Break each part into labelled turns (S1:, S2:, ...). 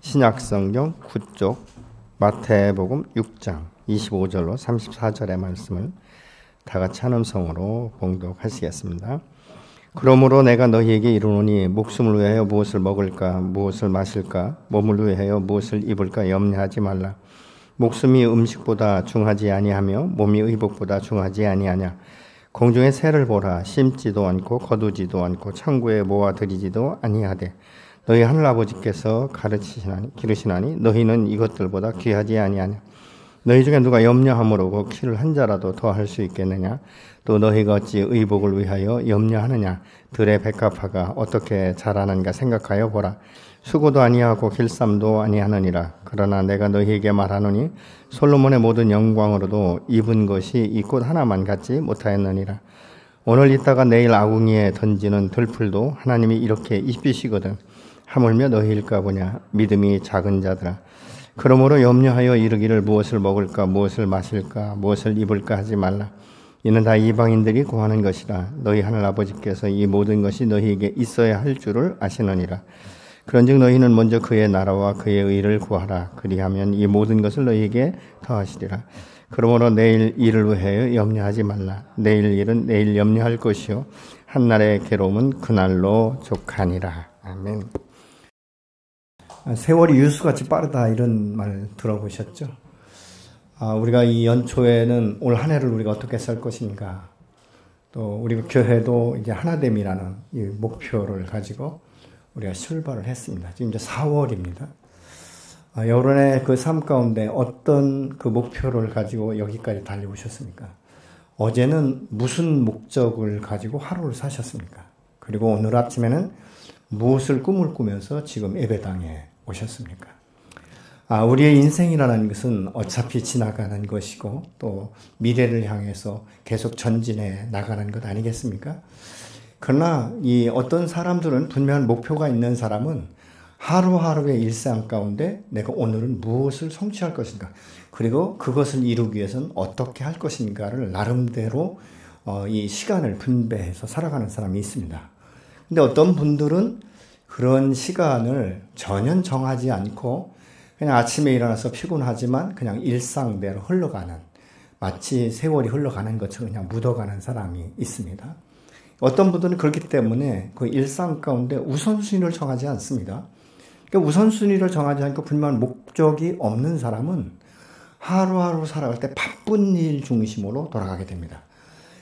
S1: 신약성경 9쪽 마태복음 6장 25절로 34절의 말씀을 다 같이 한 음성으로 봉독하시겠습니다. 그러므로 내가 너희에게 이르노니 목숨을 위하여 무엇을 먹을까 무엇을 마실까 몸을 위하여 무엇을 입을까 염려하지 말라. 목숨이 음식보다 중하지 아니하며 몸이 의복보다 중하지 아니하냐. 공중의 새를 보라. 심지도 않고 거두지도 않고 창고에 모아들이지도 아니하되 너희 하늘아버지께서 기르시나니 너희는 이것들보다 귀하지 아니하냐. 너희 중에 누가 염려함으로 키를 한 자라도 더할 수 있겠느냐. 또 너희가 어찌 의복을 위하여 염려하느냐. 들의 백합화가 어떻게 자라는가 생각하여 보라. 수고도 아니하고 길쌈도 아니하느니라. 그러나 내가 너희에게 말하노니 솔로몬의 모든 영광으로도 입은 것이 이 꽃 하나만 갖지 못하였느니라. 오늘 있다가 내일 아궁이에 던지는 들풀도 하나님이 이렇게 입히시거든. 하물며 너희일까 보냐. 믿음이 작은 자들아. 그러므로 염려하여 이르기를 무엇을 먹을까 무엇을 마실까 무엇을 입을까 하지 말라. 이는 다 이방인들이 구하는 것이라. 너희 하늘 아버지께서 이 모든 것이 너희에게 있어야 할 줄을 아시느니라. 그런즉 너희는 먼저 그의 나라와 그의 의를 구하라. 그리하면 이 모든 것을 너희에게 더하시리라. 그러므로 내일 일을 위하여 염려하지 말라. 내일 일은 내일 염려할 것이요 한날의 괴로움은 그날로 족하니라. 아멘. 세월이 유수같이 빠르다 이런 말 들어보셨죠? 우리가 이 연초에는 올 한 해를 우리가 어떻게 살 것인가, 또 우리 교회도 이제 하나됨이라는 이 목표를 가지고 우리가 출발을 했습니다. 지금 이제 4월입니다. 여러분의 그 삶 가운데 어떤 그 목표를 가지고 여기까지 달려오셨습니까? 어제는 무슨 목적을 가지고 하루를 사셨습니까? 그리고 오늘 아침에는 무엇을 꿈을 꾸면서 지금 예배당에 오셨습니까? 우리의 인생이라는 것은 어차피 지나가는 것이고 또 미래를 향해서 계속 전진해 나가는 것 아니겠습니까? 그러나 이 어떤 사람들은 분명한 목표가 있는 사람은 하루하루의 일상 가운데 내가 오늘은 무엇을 성취할 것인가, 그리고 그것을 이루기 위해서는 어떻게 할 것인가를 나름대로 이 시간을 분배해서 살아가는 사람이 있습니다. 근데 어떤 분들은 그런 시간을 전혀 정하지 않고 그냥 아침에 일어나서 피곤하지만 그냥 일상대로 흘러가는, 마치 세월이 흘러가는 것처럼 그냥 묻어가는 사람이 있습니다. 어떤 분들은 그렇기 때문에 그 일상 가운데 우선순위를 정하지 않습니다. 그러니까 우선순위를 정하지 않고 분명한 목적이 없는 사람은 하루하루 살아갈 때 바쁜 일 중심으로 돌아가게 됩니다.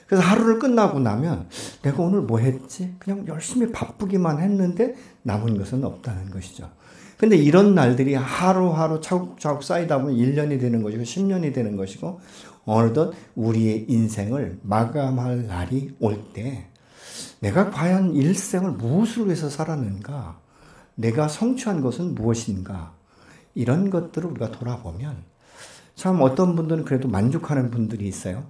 S1: 그래서 하루를 끝나고 나면 내가 오늘 뭐 했지? 그냥 열심히 바쁘기만 했는데 남은 것은 없다는 것이죠. 근데 이런 날들이 하루하루 차곡차곡 쌓이다 보면 1년이 되는 것이고 10년이 되는 것이고 어느덧 우리의 인생을 마감할 날이 올 때 내가 과연 일생을 무엇을 위해서 살았는가? 내가 성취한 것은 무엇인가? 이런 것들을 우리가 돌아보면 참 어떤 분들은 그래도 만족하는 분들이 있어요.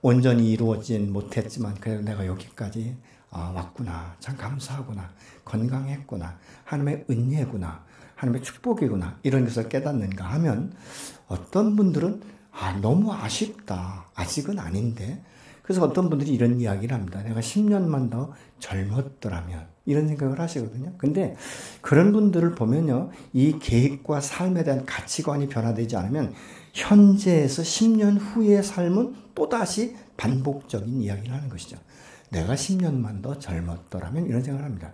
S1: 온전히 이루어지진 못했지만 그래도 내가 여기까지 왔구나. 참 감사하구나. 건강했구나. 하나님의 은혜구나. 하나님의 축복이구나. 이런 것을 깨닫는가 하면 어떤 분들은 너무 아쉽다. 아직은 아닌데. 그래서 어떤 분들이 이런 이야기를 합니다. 내가 10년만 더 젊었더라면. 이런 생각을 하시거든요. 근데 그런 분들을 보면요. 이 계획과 삶에 대한 가치관이 변화되지 않으면 현재에서 10년 후의 삶은 또다시 반복적인 이야기를 하는 것이죠. 내가 10년만 더 젊었더라면 이런 생각을 합니다.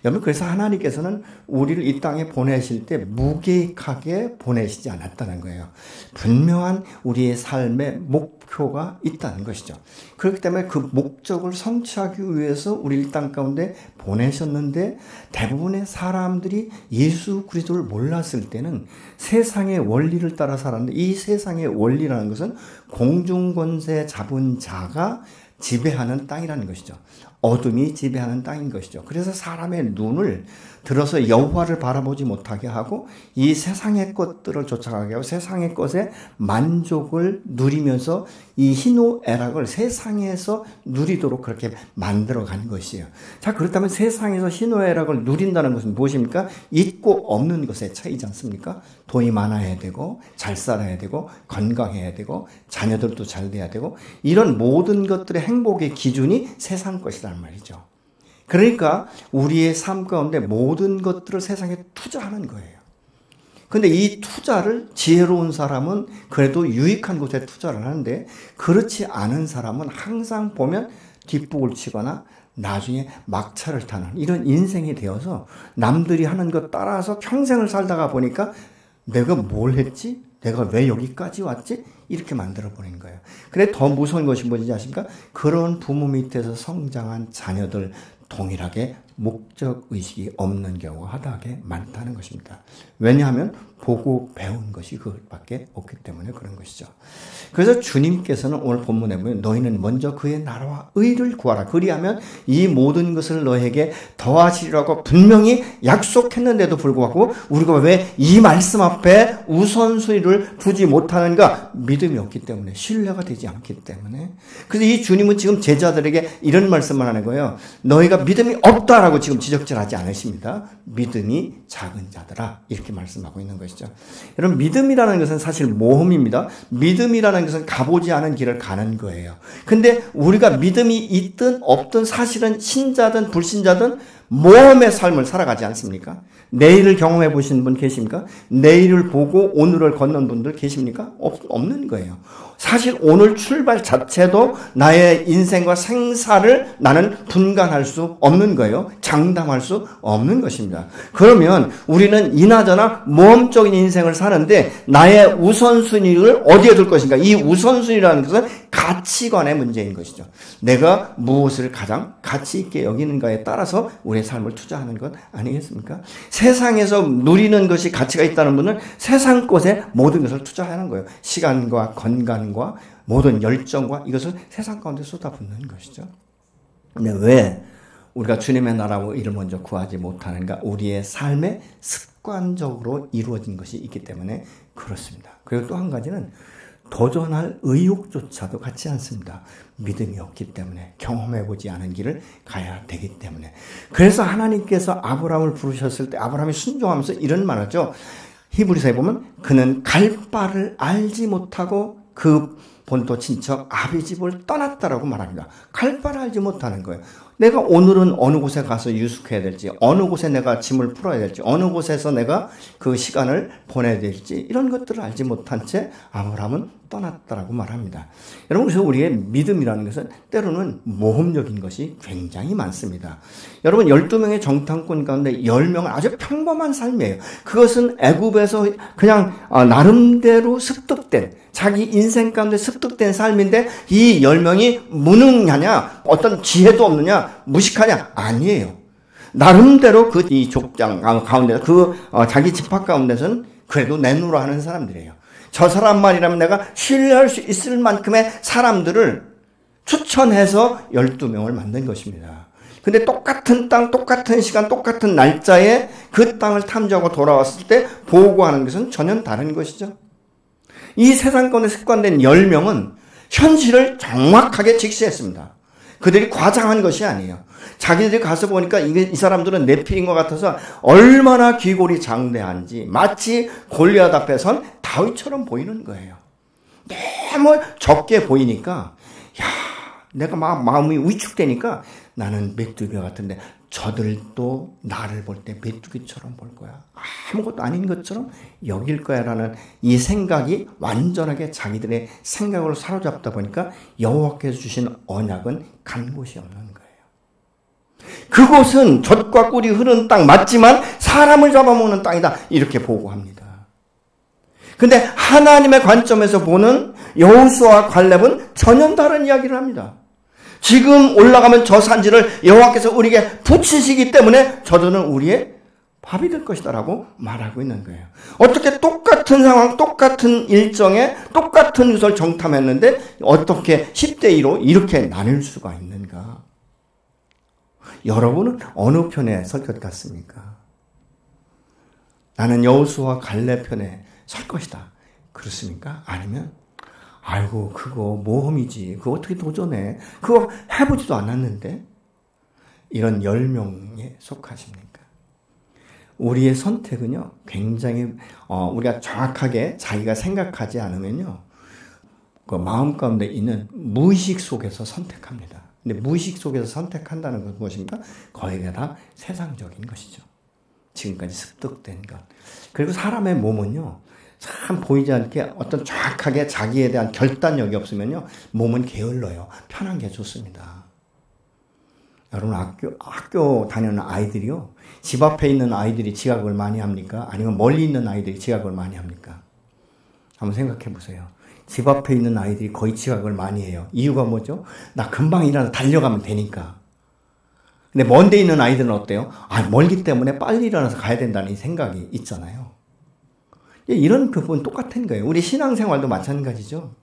S1: 여러분, 그래서 하나님께서는 우리를 이 땅에 보내실 때 무계획하게 보내시지 않았다는 거예요. 분명한 우리의 삶의 목표가 있다는 것이죠. 그렇기 때문에 그 목적을 성취하기 위해서 우리 이 땅 가운데 보내셨는데, 대부분의 사람들이 예수 그리스도를 몰랐을 때는 세상의 원리를 따라 살았는데, 이 세상의 원리라는 것은 공중권세 잡은 자가 지배하는 땅이라는 것이죠. 어둠이 지배하는 땅인 것이죠. 그래서 사람의 눈을 들어서 여호와를 바라보지 못하게 하고 이 세상의 것들을 쫓아가게 하고 세상의 것에 만족을 누리면서 이 희노애락을 세상에서 누리도록 그렇게 만들어간 것이에요. 자, 그렇다면 세상에서 희노애락을 누린다는 것은 무엇입니까? 있고 없는 것의 차이지 않습니까? 돈이 많아야 되고 잘 살아야 되고 건강해야 되고 자녀들도 잘 돼야 되고 이런 모든 것들의 행복의 기준이 세상 것이라는 말이죠. 그러니까 우리의 삶 가운데 모든 것들을 세상에 투자하는 거예요. 근데 이 투자를 지혜로운 사람은 그래도 유익한 곳에 투자를 하는데 그렇지 않은 사람은 항상 보면 뒷북을 치거나 나중에 막차를 타는 이런 인생이 되어서 남들이 하는 것 따라서 평생을 살다가 보니까 내가 뭘 했지? 내가 왜 여기까지 왔지? 이렇게 만들어 버리는 거예요. 근데 더 무서운 것이 뭔지 아십니까? 그런 부모 밑에서 성장한 자녀들 동일하게 목적의식이 없는 경우가 하다하게 많다는 것입니다. 왜냐하면 보고 배운 것이 그것밖에 없기 때문에 그런 것이죠. 그래서 주님께서는 오늘 본문에 보면 너희는 먼저 그의 나라와 의를 구하라. 그리하면 이 모든 것을 너에게 더하시리라고 분명히 약속했는데도 불구하고 우리가 왜 이 말씀 앞에 우선순위를 두지 못하는가? 믿음이 없기 때문에, 신뢰가 되지 않기 때문에. 그래서 이 주님은 지금 제자들에게 이런 말씀을 하는 거예요. 너희가 믿음이 없다라고 지금 지적질하지 않으십니다. 믿음이 작은 자들아 이렇게 말씀하고 있는 것이죠. 여러분, 믿음이라는 것은 사실 모험입니다. 믿음이라는 것은 가보지 않은 길을 가는 거예요. 근데 우리가 믿음이 있든 없든 사실은 신자든 불신자든 모험의 삶을 살아가지 않습니까? 내일을 경험해 보신 분 계십니까? 내일을 보고 오늘을 걷는 분들 계십니까? 없는 거예요. 사실 오늘 출발 자체도 나의 인생과 생사를 나는 분간할 수 없는 거예요. 장담할 수 없는 것입니다. 그러면 우리는 이나저나 모험적인 인생을 사는데 나의 우선순위를 어디에 둘 것인가? 이 우선순위라는 것은 가치관의 문제인 것이죠. 내가 무엇을 가장 가치 있게 여기는가에 따라서 우리의 삶을 투자하는 것 아니겠습니까? 세상에서 누리는 것이 가치가 있다는 분은 세상 것에 모든 것을 투자하는 거예요. 시간과 건강과 모든 열정과 이것을 세상 가운데 쏟아붓는 것이죠. 근데 왜 우리가 주님의 나라와 의를 먼저 구하지 못하는가? 우리의 삶에 습관적으로 이루어진 것이 있기 때문에 그렇습니다. 그리고 또 한 가지는 도전할 의욕조차도 갖지 않습니다. 믿음이 없기 때문에, 경험해보지 않은 길을 가야 되기 때문에. 그래서 하나님께서 아브라함을 부르셨을 때 아브라함이 순종하면서 이런 말을 하죠. 히브리서에 보면 그는 갈 바를 알지 못하고 그 본토 친척 아비 집을 떠났다라고 말합니다. 갈 바를 알지 못하는 거예요. 내가 오늘은 어느 곳에 가서 유숙해야 될지, 어느 곳에 내가 짐을 풀어야 될지, 어느 곳에서 내가 그 시간을 보내야 될지 이런 것들을 알지 못한 채 아브라함은 떠났다라고 말합니다. 여러분, 그래서 우리의 믿음이라는 것은 때로는 모험적인 것이 굉장히 많습니다. 여러분, 12명의 정탐꾼 가운데 10명은 아주 평범한 삶이에요. 그것은 애굽에서 그냥 나름대로 습득된, 자기 인생 가운데 습득된 삶인데 이 10명이 무능하냐, 어떤 지혜도 없느냐, 무식하냐? 아니에요. 나름대로 그 이 족장 가운데 자기 집합 가운데서는 그래도 내노라 하는 사람들이에요. 저 사람만이라면 내가 신뢰할 수 있을 만큼의 사람들을 추천해서 12명을 만든 것입니다. 근데 똑같은 땅, 똑같은 시간, 똑같은 날짜에 그 땅을 탐지하고 돌아왔을 때 보고하는 것은 전혀 다른 것이죠. 이 세상 가운데 습관된 10명은 현실을 정확하게 직시했습니다. 그들이 과장한 것이 아니에요. 자기들이 가서 보니까 이 사람들은 네필인 것 같아서 얼마나 귀골이 장대한지 마치 골리앗 앞에 선 다윗처럼 보이는 거예요. 너무 적게 보이니까 내가 막 마음이 위축되니까 나는 메뚜기와 같은데 저들도 나를 볼 때 메뚜기처럼 볼 거야. 아무것도 아닌 것처럼 여길 거야 라는 이 생각이 완전하게 자기들의 생각으로 사로잡다 보니까 여호와께서 주신 언약은 간 곳이 없는 거예요. 그곳은 젖과 꿀이 흐르는 땅 맞지만 사람을 잡아먹는 땅이다 이렇게 보고합니다. 근데 하나님의 관점에서 보는 여호수아와 갈렙은 전혀 다른 이야기를 합니다. 지금 올라가면 저 산지를 여호와께서 우리에게 붙이시기 때문에 저들은 우리의 밥이 될 것이다 라고 말하고 있는 거예요. 어떻게 똑같은 상황, 똑같은 일정에 똑같은 것을 정탐했는데 어떻게 10대 2로 이렇게 나눌 수가 있는가? 여러분은 어느 편에 설 것 같습니까? 나는 여호수아와 갈렙 편에 설 것이다. 그렇습니까? 아니면 아이고 그거 모험이지. 그거 어떻게 도전해. 그거 해보지도 않았는데. 이런 10명에 속하십니까? 우리의 선택은요. 굉장히 우리가 정확하게 자기가 생각하지 않으면요. 그 마음 가운데 있는 무의식 속에서 선택합니다. 근데 무의식 속에서 선택한다는 것은 무엇입니까? 거의 다 세상적인 것이죠. 지금까지 습득된 것. 그리고 사람의 몸은요, 참 보이지 않게 어떤 정확하게 자기에 대한 결단력이 없으면요, 몸은 게을러요. 편한 게 좋습니다. 여러분, 학교 다니는 아이들이요, 집 앞에 있는 아이들이 지각을 많이 합니까? 아니면 멀리 있는 아이들이 지각을 많이 합니까? 한번 생각해 보세요. 집 앞에 있는 아이들이 거의 지각을 많이 해요. 이유가 뭐죠? 나 금방 일어나서 달려가면 되니까. 근데 먼 데 있는 아이들은 어때요? 멀기 때문에 빨리 일어나서 가야 된다는 생각이 있잖아요. 이런 부분 똑같은 거예요. 우리 신앙생활도 마찬가지죠.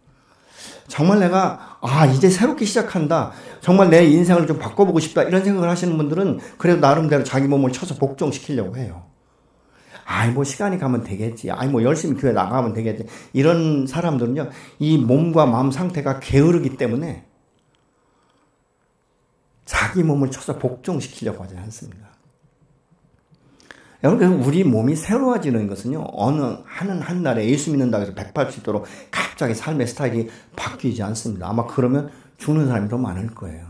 S1: 정말 내가 이제 새롭게 시작한다. 정말 내 인생을 좀 바꿔보고 싶다. 이런 생각을 하시는 분들은 그래도 나름대로 자기 몸을 쳐서 복종시키려고 해요. 뭐 시간이 가면 되겠지. 뭐 열심히 교회 나가면 되겠지. 이런 사람들은요, 이 몸과 마음 상태가 게으르기 때문에 자기 몸을 쳐서 복종시키려고 하지 않습니다. 여러분, 우리 몸이 새로워지는 것은요, 하는 한날에 예수 믿는다고 해서 180도로 갑자기 삶의 스타일이 바뀌지 않습니다. 아마 그러면 죽는 사람이 더 많을 거예요.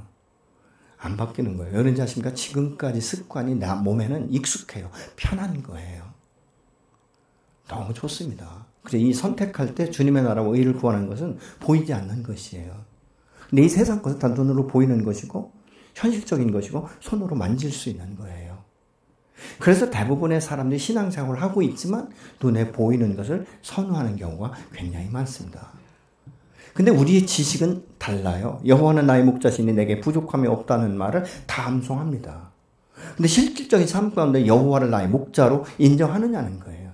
S1: 안 바뀌는 거예요. 여러분 아십니까? 지금까지 습관이 나 몸에는 익숙해요. 편한 거예요. 너무 좋습니다. 그래서 이 선택할 때 주님의 나라와 의를 구하는 것은 보이지 않는 것이에요. 근데 이 세상 것은 다 눈으로 보이는 것이고 현실적인 것이고 손으로 만질 수 있는 거예요. 그래서 대부분의 사람들이 신앙생활을 하고 있지만 눈에 보이는 것을 선호하는 경우가 굉장히 많습니다. 근데 우리의 지식은 달라요. 여호와는 나의 목자시니 내게 부족함이 없다는 말을 다 암송합니다. 근데 실질적인 삶 가운데 여호와를 나의 목자로 인정하느냐는 거예요.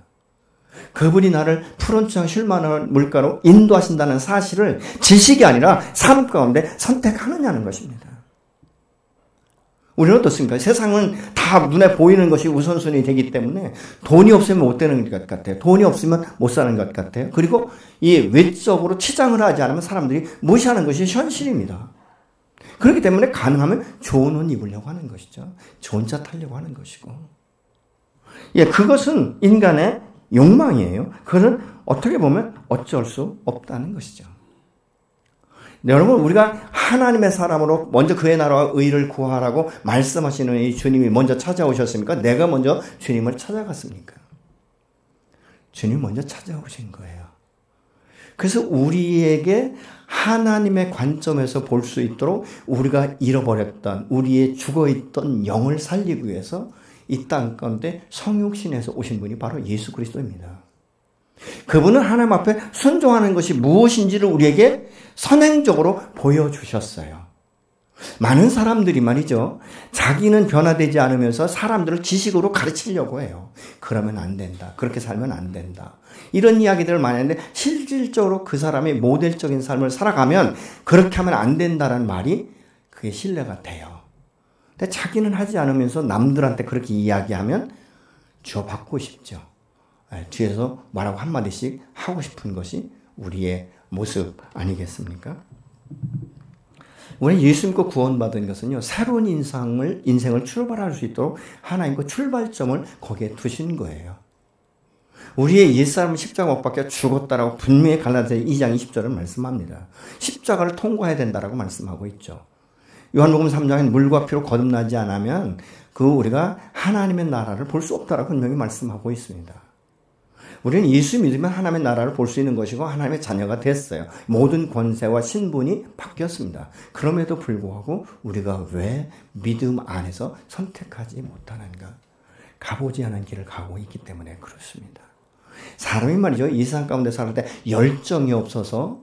S1: 그분이 나를 푸른 창 쉴 만한 물가로 인도하신다는 사실을 지식이 아니라 삶 가운데 선택하느냐는 것입니다. 우리는 어떻습니까? 세상은 다 눈에 보이는 것이 우선순위 되기 때문에 돈이 없으면 못 되는 것 같아요. 돈이 없으면 못 사는 것 같아요. 그리고 이 외적으로 치장을 하지 않으면 사람들이 무시하는 것이 현실입니다. 그렇기 때문에 가능하면 좋은 옷 입으려고 하는 것이죠. 좋은 차 타려고 하는 것이고. 그것은 인간의 욕망이에요. 그것은 어떻게 보면 어쩔 수 없다는 것이죠. 여러분, 우리가 하나님의 사람으로 먼저 그의 나라와 의를 구하라고 말씀하시는 이 주님이 먼저 찾아오셨습니까? 내가 먼저 주님을 찾아갔습니까? 주님이 먼저 찾아오신 거예요. 그래서 우리에게 하나님의 관점에서 볼 수 있도록 우리가 잃어버렸던, 우리의 죽어있던 영을 살리기 위해서 이 땅 가운데 성육신에서 오신 분이 바로 예수 그리스도입니다. 그분은 하나님 앞에 순종하는 것이 무엇인지를 우리에게 선행적으로 보여주셨어요. 많은 사람들이 말이죠, 자기는 변화되지 않으면서 사람들을 지식으로 가르치려고 해요. 그러면 안 된다. 그렇게 살면 안 된다. 이런 이야기들을 많이 하는데 실질적으로 그 사람이 모델적인 삶을 살아가면 그렇게 하면 안 된다는 말이 그게 신뢰가 돼요. 근데 자기는 하지 않으면서 남들한테 그렇게 이야기하면 주워받고 싶죠. 뒤에서 말하고 한마디씩 하고 싶은 것이 우리의 모습 아니겠습니까? 우리 예수 믿고 구원받은 것은요, 새로운 인생을 출발할 수 있도록 하나님과 출발점을 거기에 두신 거예요. 우리의 옛사람은 십자가 못 박혀 죽었다라고 분명히 갈라디아 2장 20절을 말씀합니다. 십자가를 통과해야 된다라고 말씀하고 있죠. 요한복음 3장에 물과 피로 거듭나지 않으면 우리가 하나님의 나라를 볼 수 없다라고 분명히 말씀하고 있습니다. 우리는 예수 믿으면 하나님의 나라를 볼 수 있는 것이고 하나님의 자녀가 됐어요. 모든 권세와 신분이 바뀌었습니다. 그럼에도 불구하고 우리가 왜 믿음 안에서 선택하지 못하는가? 가보지 않은 길을 가고 있기 때문에 그렇습니다. 사람이 말이죠, 이 세상 가운데 살 때 열정이 없어서,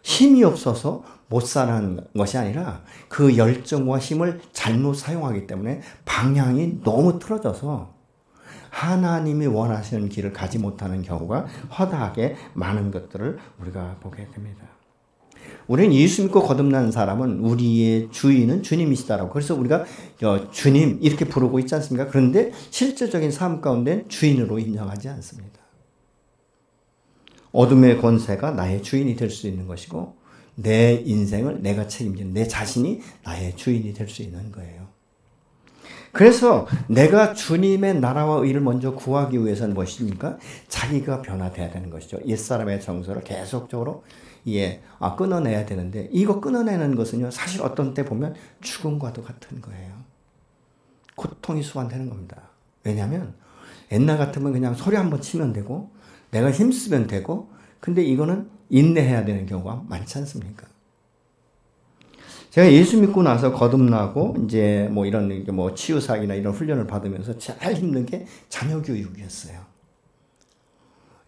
S1: 힘이 없어서 못 사는 것이 아니라 그 열정과 힘을 잘못 사용하기 때문에 방향이 너무 틀어져서 하나님이 원하시는 길을 가지 못하는 경우가 허다하게 많은 것들을 우리가 보게 됩니다. 우리는 예수 믿고 거듭난 사람은 우리의 주인은 주님이시다라고, 그래서 우리가 주님 이렇게 부르고 있지 않습니까? 그런데 실제적인 삶 가운데 주인으로 인정하지 않습니다. 어둠의 권세가 나의 주인이 될 수 있는 것이고 내 인생을 내가 책임지는 내 자신이 나의 주인이 될 수 있는 거예요. 그래서 내가 주님의 나라와 의를 먼저 구하기 위해서는 무엇입니까? 자기가 변화돼야 되는 것이죠. 옛사람의 정서를 계속적으로 끊어내야 되는데, 이거 끊어내는 것은요, 사실 어떤 때 보면 죽음과도 같은 거예요. 고통이 수반되는 겁니다. 왜냐하면 옛날 같으면 그냥 소리 한번 치면 되고 내가 힘쓰면 되고 근데 이거는 인내해야 되는 경우가 많지 않습니까? 제가 예수 믿고 나서 거듭나고 이제 뭐 이런 뭐 치유사역이나 이런 훈련을 받으면서 제일 힘든 게 자녀 교육이었어요.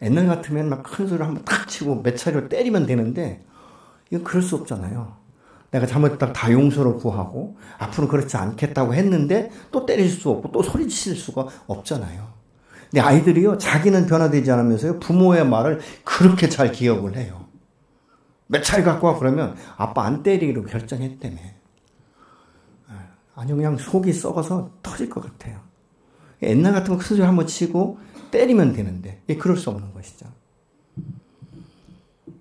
S1: 옛날 같으면 막 큰 소리를 한번 탁 치고 몇 차례로 때리면 되는데 이건 그럴 수 없잖아요. 내가 잘못했다가 다 용서를 구하고 앞으로 그렇지 않겠다고 했는데 또 때릴 수 없고 또 소리칠 수가 없잖아요. 근데 아이들이요 자기는 변화되지 않으면서요 부모의 말을 그렇게 잘 기억을 해요. 몇 차례 갖고 와 그러면 아빠 안 때리기로 결정했다며. 아니 그냥 속이 썩어서 터질 것 같아요. 옛날 같으면 큰 소리 한번 치고 때리면 되는데 그럴 수 없는 것이죠.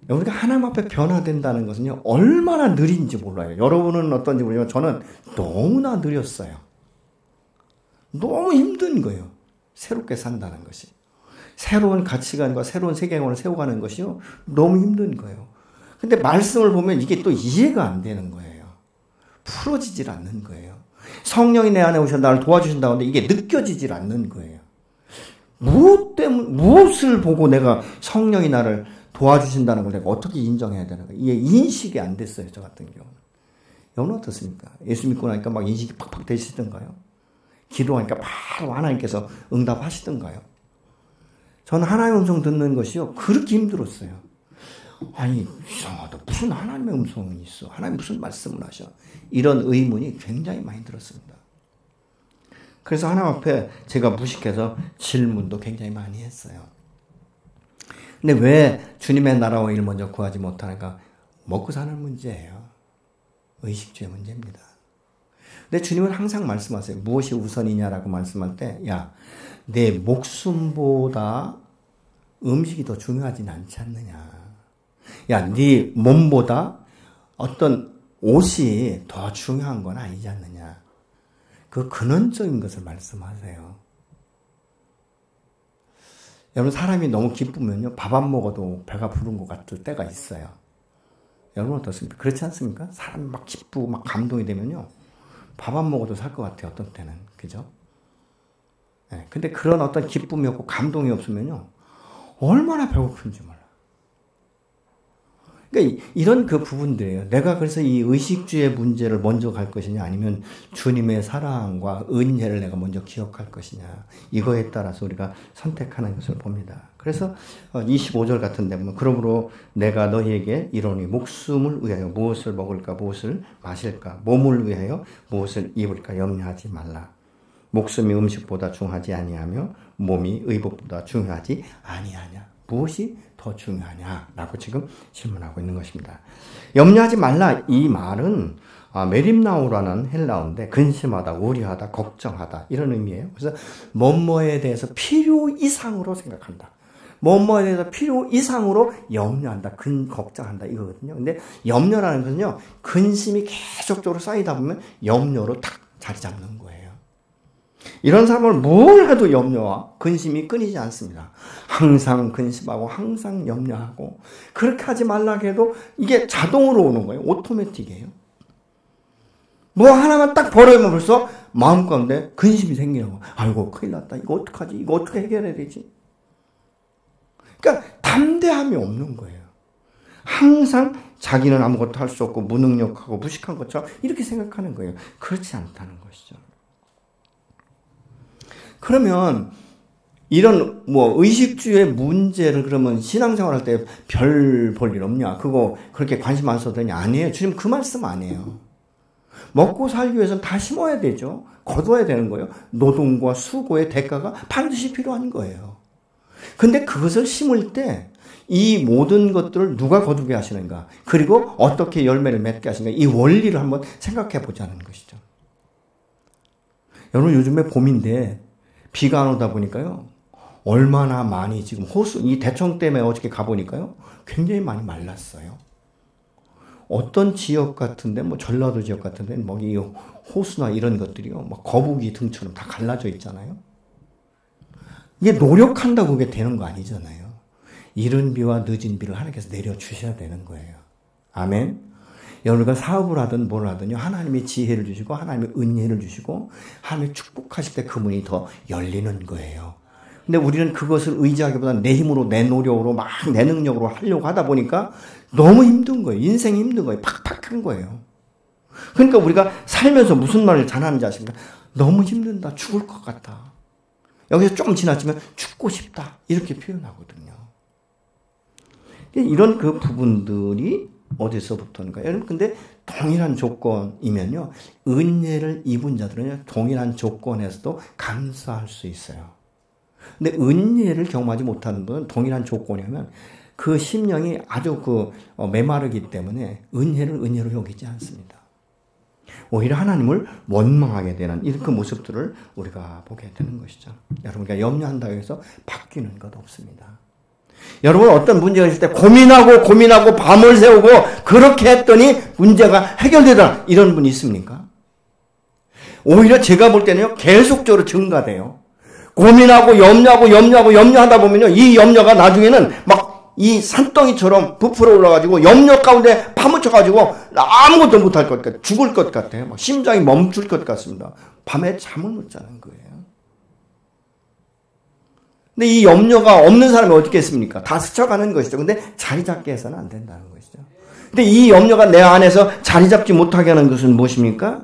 S1: 우리가 하나님 앞에 변화된다는 것은요 얼마나 느린지 몰라요. 여러분은 어떤지 모르지만 저는 너무나 느렸어요. 너무 힘든 거예요. 새롭게 산다는 것이. 새로운 가치관과 새로운 세계관을 세워가는 것이요 너무 힘든 거예요. 근데 말씀을 보면 이게 또 이해가 안 되는 거예요. 풀어지질 않는 거예요. 성령이 내 안에 오셔서 나를 도와주신다고 하는데 이게 느껴지질 않는 거예요. 무엇을 보고 내가 성령이 나를 도와주신다는 걸 내가 어떻게 인정해야 되는 거예요. 이게 인식이 안 됐어요. 저 같은 경우는. 여러분 어떻습니까? 예수 믿고 나니까 막 인식이 팍팍 되시던가요? 기도하니까 바로 하나님께서 응답하시던가요? 저는 하나님의 음성 듣는 것이요 그렇게 힘들었어요. 아니 이상하다. 무슨 하나님의 음성이 있어? 하나님 무슨 말씀을 하셔? 이런 의문이 굉장히 많이 들었습니다. 그래서 하나님 앞에 제가 무식해서 질문도 굉장히 많이 했어요. 근데 왜 주님의 나라와 일 먼저 구하지 못하는가? 먹고 사는 문제예요. 의식주의 문제입니다. 근데 주님은 항상 말씀하세요. 무엇이 우선이냐라고 말씀할 때 야, 내 목숨보다 음식이 더 중요하진 않지 않느냐. 야, 네 몸보다 어떤 옷이 더 중요한 건 아니지 않느냐. 그 근원적인 것을 말씀하세요. 여러분 사람이 너무 기쁘면요 밥 안 먹어도 배가 부른 것 같을 때가 있어요. 여러분 어떻습니까? 그렇지 않습니까? 사람이 막 기쁘고 막 감동이 되면요 밥 안 먹어도 살 것 같아요. 어떤 때는. 그죠? 네, 근데 그런 어떤 기쁨이 없고 감동이 없으면요 얼마나 배고픈지 몰라요. 그러니까 이런 그 부분들이에요. 내가 그래서 이 의식주의 문제를 먼저 갈 것이냐 아니면 주님의 사랑과 은혜를 내가 먼저 기억할 것이냐 이거에 따라서 우리가 선택하는 것을 봅니다. 그래서 25절 같은 데 보면 그러므로 내가 너희에게 이르노니 목숨을 위하여 무엇을 먹을까 무엇을 마실까 몸을 위하여 무엇을 입을까 염려하지 말라. 목숨이 음식보다 중요하지 아니하며 몸이 의복보다 중요하지 아니하냐. 무엇이 더 중요하냐라고 지금 질문하고 있는 것입니다. 염려하지 말라 이 말은 메림나오라는 헬라어인데 근심하다, 우려하다, 걱정하다 이런 의미예요. 그래서 뭐뭐에 대해서 필요 이상으로 생각한다. 뭐뭐에 대해서 필요 이상으로 염려한다, 걱정한다 이거거든요. 근데 염려라는 것은요 근심이 계속적으로 쌓이다 보면 염려로 탁 자리 잡는 거예요. 이런 사람을 뭘 해도 염려와 근심이 끊이지 않습니다. 항상 근심하고 항상 염려하고 그렇게 하지 말라고 해도 이게 자동으로 오는 거예요. 오토매틱이에요. 뭐 하나만 딱 벌어오면 벌써 마음 가운데 근심이 생기는 거예요. 아이고 큰일 났다. 이거 어떡하지? 이거 어떻게 해결해야 되지? 그러니까 담대함이 없는 거예요. 항상 자기는 아무것도 할 수 없고 무능력하고 무식한 것처럼 이렇게 생각하는 거예요. 그렇지 않다는 것이죠. 그러면 이런 뭐 의식주의 문제를 그러면 신앙생활 할 때 별 볼 일 없냐? 그거 그렇게 관심 안 써도 되냐? 아니에요. 주님 그 말씀 아니에요. 먹고 살기 위해서는 다 심어야 되죠. 거둬야 되는 거예요. 노동과 수고의 대가가 반드시 필요한 거예요. 근데 그것을 심을 때 이 모든 것들을 누가 거두게 하시는가? 그리고 어떻게 열매를 맺게 하시는가? 이 원리를 한번 생각해 보자는 것이죠. 여러분 요즘에 봄인데 비가 안 오다 보니까요. 얼마나 많이 지금 호수, 이 대청 때문에 어저께 가보니까요. 굉장히 많이 말랐어요. 어떤 지역 같은데, 뭐 전라도 지역 같은데, 뭐 이 호수나 이런 것들이요. 막 거북이 등처럼 다 갈라져 있잖아요. 이게 노력한다고 그게 되는 거 아니잖아요. 이른 비와 늦은 비를 하나님께서 내려주셔야 되는 거예요. 아멘. 여러분가 사업을 하든 뭘 하든요. 하나님이 지혜를 주시고 하나님의 은혜를 주시고 하나님이 축복하실 때 그 문이 더 열리는 거예요. 근데 우리는 그것을 의지하기보다 내 힘으로 내 노력으로 막 내 능력으로 하려고 하다 보니까 너무 힘든 거예요. 인생이 힘든 거예요. 팍팍한 거예요. 그러니까 우리가 살면서 무슨 말을 잘하는지 아십니까? 너무 힘든다. 죽을 것 같다. 여기서 좀 지나치면 죽고 싶다. 이렇게 표현하거든요. 이런 그 부분들이 어디서부터인가? 여러분, 근데 동일한 조건이면요. 은혜를 입은 자들은 동일한 조건에서도 감사할 수 있어요. 근데 은혜를 경험하지 못하는 분은 동일한 조건이면 그 심령이 아주 메마르기 때문에 은혜로 여기지 않습니다. 오히려 하나님을 원망하게 되는 이런 그 모습들을 우리가 보게 되는 것이죠. 여러분과 염려한다고 해서 바뀌는 것 없습니다. 여러분 어떤 문제가 있을 때 고민하고 밤을 새우고 그렇게 했더니 문제가 해결되더라 이런 분이 있습니까? 오히려 제가 볼 때는요 계속적으로 증가돼요. 고민하고 염려하다 보면요 이 염려가 나중에는 막 이 산덩이처럼 부풀어 올라가지고 염려 가운데 파묻혀가지고 아무것도 못할 것 같아요. 죽을 것 같아요. 막 심장이 멈출 것 같습니다. 밤에 잠을 못 자는 거예요. 근데 이 염려가 없는 사람이 어떻게 했습니까? 다 스쳐가는 것이죠. 근데 자리 잡게 해서는 안 된다는 것이죠. 근데 이 염려가 내 안에서 자리 잡지 못하게 하는 것은 무엇입니까?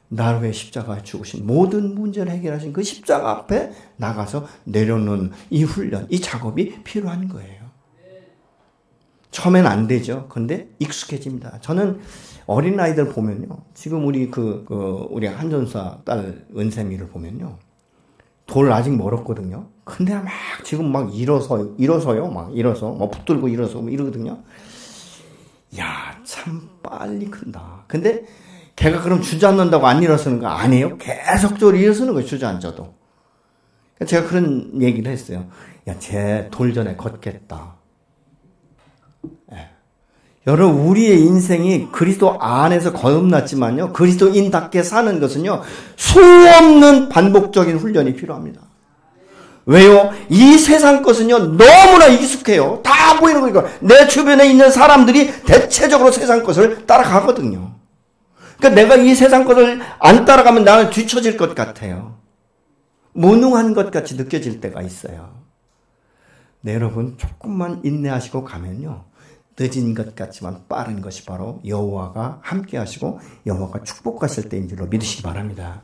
S1: 나를 위해 십자가에 죽으신 모든 문제를 해결하신 그 십자가 앞에 나가서 내려놓는 이 훈련, 이 작업이 필요한 거예요. 처음엔 안 되죠. 근데 익숙해집니다. 저는 어린아이들 보면요. 지금 우리 우리 한전사 딸 은샘이를 보면요. 돌 아직 멀었거든요. 근데 막 지금 막 일어서요. 막 붙들고 일어서 이러거든요. 야, 참 빨리 큰다. 근데 걔가 그럼 주저앉는다고 안 일어서는 거 아니에요? 계속적으로 일어서는 거예요. 주저앉아도. 제가 그런 얘기를 했어요. 야, 쟤 돌 전에 걷겠다. 예. 여러분 우리의 인생이 그리스도 안에서 거듭났지만요. 그리스도인답게 사는 것은요. 수없는 반복적인 훈련이 필요합니다. 왜요? 이 세상 것은요. 너무나 익숙해요. 다 보이는 거니까. 내 주변에 있는 사람들이 대체적으로 세상 것을 따라가거든요. 그러니까 내가 이 세상 것을 안 따라가면 나는 뒤처질 것 같아요. 무능한 것 같이 느껴질 때가 있어요. 네, 여러분 조금만 인내하시고 가면요. 늦은 것 같지만 빠른 것이 바로 여호와가 함께 하시고 여호와가 축복하실 때인 줄로 믿으시기 바랍니다.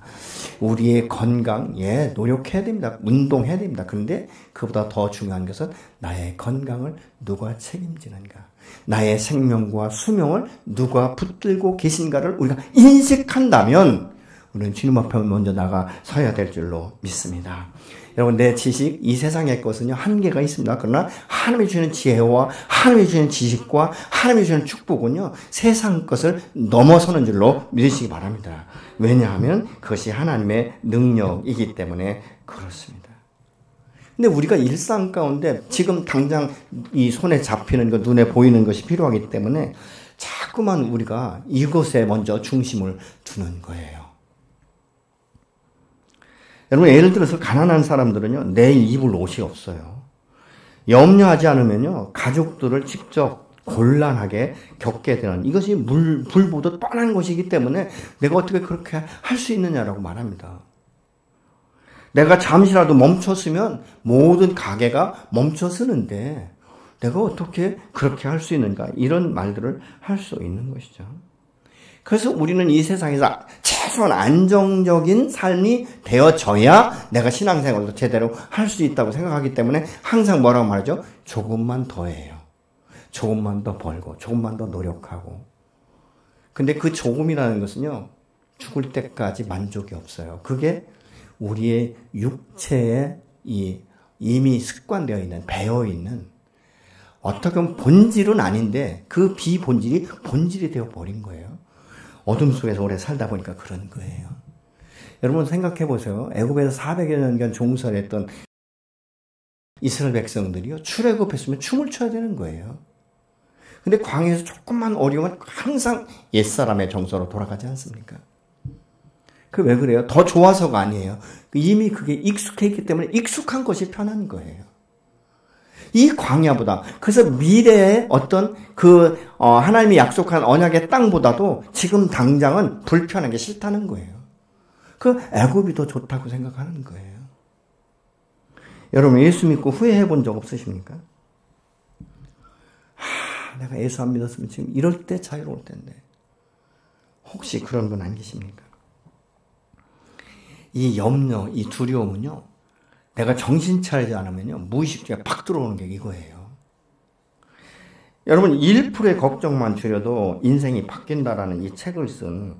S1: 우리의 건강, 노력해야 됩니다. 운동해야 됩니다. 그런데 그보다 더 중요한 것은 나의 건강을 누가 책임지는가? 나의 생명과 수명을 누가 붙들고 계신가를 우리가 인식한다면 우리는 주님 앞에 먼저 나가 서야 될 줄로 믿습니다. 여러분 내 지식, 이 세상의 것은요 한계가 있습니다. 그러나 하나님이 주시는 지혜와 하나님이 주시는 지식과 하나님이 주시는 축복은요 세상 것을 넘어서는 줄로 믿으시기 바랍니다. 왜냐하면 그것이 하나님의 능력이기 때문에 그렇습니다. 근데 우리가 일상 가운데 지금 당장 이 손에 잡히는 것, 눈에 보이는 것이 필요하기 때문에 자꾸만 우리가 이것에 먼저 중심을 두는 거예요. 여러분 예를 들어서 가난한 사람들은요 내일 입을 옷이 없어요. 염려하지 않으면요 가족들을 직접 곤란하게 겪게 되는 이것이 불보듯 뻔한 것이기 때문에 내가 어떻게 그렇게 할 수 있느냐라고 말합니다. 내가 잠시라도 멈췄으면 모든 가게가 멈춰서는데 내가 어떻게 그렇게 할 수 있는가 이런 말들을 할 수 있는 것이죠. 그래서 우리는 이 세상에서 최소한 안정적인 삶이 되어져야 내가 신앙생활도 제대로 할 수 있다고 생각하기 때문에 항상 뭐라고 말하죠? 조금만 더 해요. 조금만 더 벌고 조금만 더 노력하고. 근데 그 조금이라는 것은요. 죽을 때까지 만족이 없어요. 그게 우리의 육체에 이미 습관되어 있는 배어있는 어떻게 보면 본질은 아닌데 그 비본질이 본질이 되어버린 거예요. 어둠 속에서 오래 살다 보니까 그런 거예요. 여러분 생각해 보세요. 애굽에서 400여 년간 종살했던 이스라엘 백성들이요. 출애굽했으면 춤을 춰야 되는 거예요. 근데 광야에서 조금만 어려우면 항상 옛사람의 정서로 돌아가지 않습니까? 그 왜 그래요? 더 좋아서가 아니에요. 이미 그게 익숙해 있기 때문에 익숙한 것이 편한 거예요. 이 광야보다. 그래서 미래의 어떤 하나님이 약속한 언약의 땅보다도 지금 당장은 불편한 게 싫다는 거예요. 그 애굽이 더 좋다고 생각하는 거예요. 여러분 예수 믿고 후회해 본 적 없으십니까? 내가 예수 안 믿었으면 지금 이럴 때 자유로울 텐데. 혹시 그런 분 안 계십니까? 이 염려, 이 두려움은요, 내가 정신 차리지 않으면요, 무의식 중에 팍 들어오는 게 이거예요. 여러분, 1%의 걱정만 줄여도 인생이 바뀐다라는 이 책을 쓴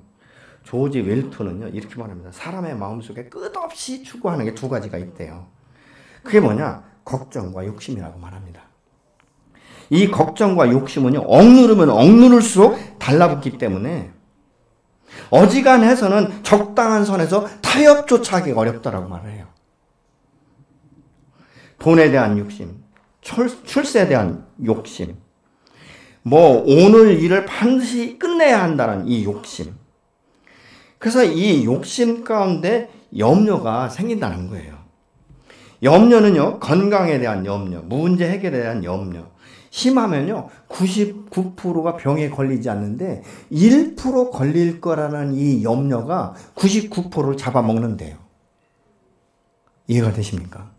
S1: 조지 웰턴은요, 이렇게 말합니다. 사람의 마음속에 끝없이 추구하는 게 두 가지가 있대요. 그게 뭐냐? 걱정과 욕심이라고 말합니다. 이 걱정과 욕심은요, 억누르면 억누를수록 달라붙기 때문에 어지간해서는 적당한 선에서 타협조차 하기가 어렵다라고 말해요. 돈에 대한 욕심, 출세에 대한 욕심, 오늘 일을 반드시 끝내야 한다는 이 욕심. 그래서 이 욕심 가운데 염려가 생긴다는 거예요. 염려는요, 건강에 대한 염려, 문제 해결에 대한 염려. 심하면요, 99%가 병에 걸리지 않는데 1% 걸릴 거라는 이 염려가 99%를 잡아먹는데요. 이해가 되십니까?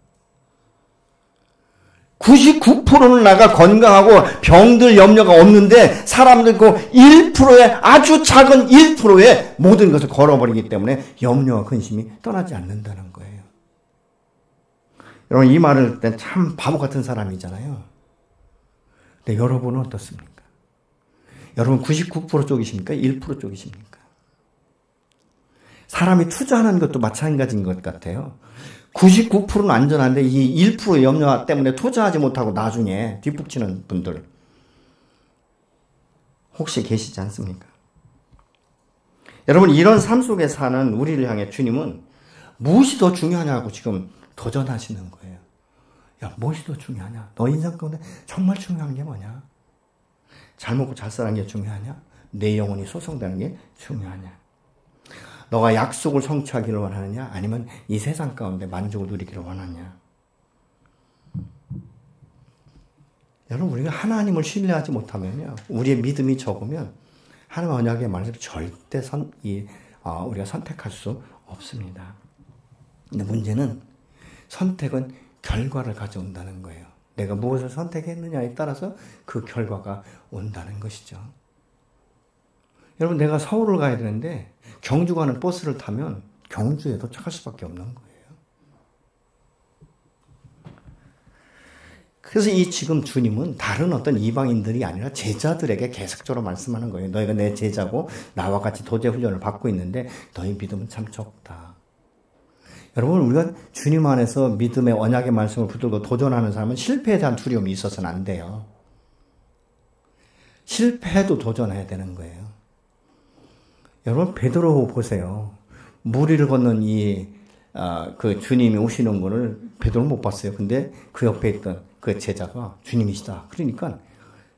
S1: 99%는 나가 건강하고 병들 염려가 없는데 사람들 그 1%의 아주 작은 1%의 모든 것을 걸어버리기 때문에 염려와 근심이 떠나지 않는다는 거예요. 여러분 이 말을 할 땐 참 바보 같은 사람이잖아요. 근데 여러분은 어떻습니까? 여러분 99% 쪽이십니까? 1% 쪽이십니까? 사람이 투자하는 것도 마찬가지인 것 같아요. 99%는 안전한데 이 1% 염려 때문에 투자하지 못하고 나중에 뒷북치는 분들 혹시 계시지 않습니까? 여러분 이런 삶 속에 사는 우리를 향해 주님은 무엇이 더 중요하냐고 지금 도전하시는 거예요. 야, 무엇이 더 중요하냐? 너 인생 가운데 정말 중요한 게 뭐냐? 잘 먹고 잘 사는 게 중요하냐? 내 영혼이 소성되는 게 중요하냐? 너가 약속을 성취하기를 원하느냐? 아니면 이 세상 가운데 만족을 누리기를 원하느냐? 여러분 우리가 하나님을 신뢰하지 못하면요, 우리의 믿음이 적으면 하나님 언약의 말씀을 절대 우리가 선택할 수 없습니다. 근데 문제는 선택은 결과를 가져온다는 거예요. 내가 무엇을 선택했느냐에 따라서 그 결과가 온다는 것이죠. 여러분 내가 서울을 가야 되는데 경주 가는 버스를 타면 경주에 도착할 수밖에 없는 거예요. 그래서 이 지금 주님은 다른 어떤 이방인들이 아니라 제자들에게 계속적으로 말씀하는 거예요. 너희가 내 제자고 나와 같이 도제 훈련을 받고 있는데 너희 믿음은 참 적다. 여러분 우리가 주님 안에서 믿음의 언약의 말씀을 붙들고 도전하는 사람은 실패에 대한 두려움이 있어서는 안 돼요. 실패해도 도전해야 되는 거예요. 여러분 베드로 보세요. 물 위를 걷는 그 주님이 오시는 거를 베드로는 못 봤어요. 근데 그 옆에 있던 그 제자가 주님이시다. 그러니까